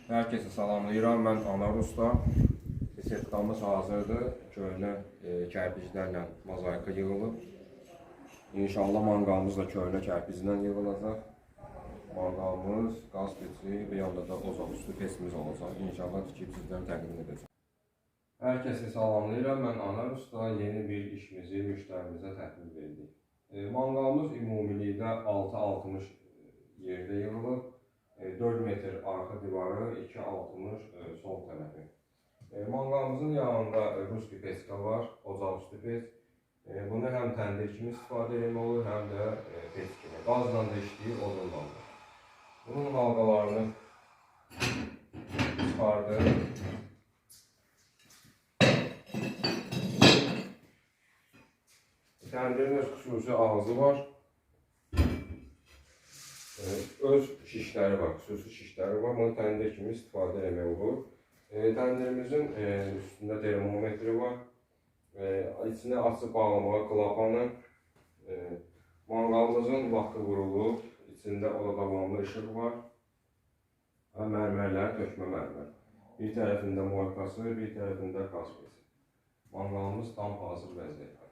Herkese salamlayıram. Mən Anar Usta. Resettamız hazırdır. Köhnə kərpiclərlə mozaika yığılıb. İnşallah manqalımız da köhnə kərpiclə yığılacaq. Manqalımız, qaz peçi, bir yanda da ocaqüstü pesimiz olacaq. İnşallah tikib sizlərə təqdim edəcəm. Herkese salamlayıram. Mən Anar Usta. Yeni bir işimizi müştərimizə təhvil verdik. Manqalımız ümumilikdə 6-60 yerdə yığılıb. 4 metr arka divarı, 2,60 sol tərəfi. Manqalımızın yanında ruski peska var, ocaqüstü pes. Bunu həm təndir kimi istifadə etmək olur, həm də pes kimi. Qazla da işləyir, odunla da. Bunun halqalarını çıxardır. Təndirin öz xüsusi ağzı var. Öz şişləri var, xüsusi şişləri var. Bunu təndir kimi istifadə etmək olur. Təndirimizin üstündə termometri var. İçini açıb bağlamağa klapanı. Manqalımızın vaxtı vurulub. İçində oda davamlı işıq var. Və mərmərlər, tökmə mərmər. Bir tərəfində morkası, bir tərəfində qaz pesi. Manqalımız tam hazır vəziyyətdə.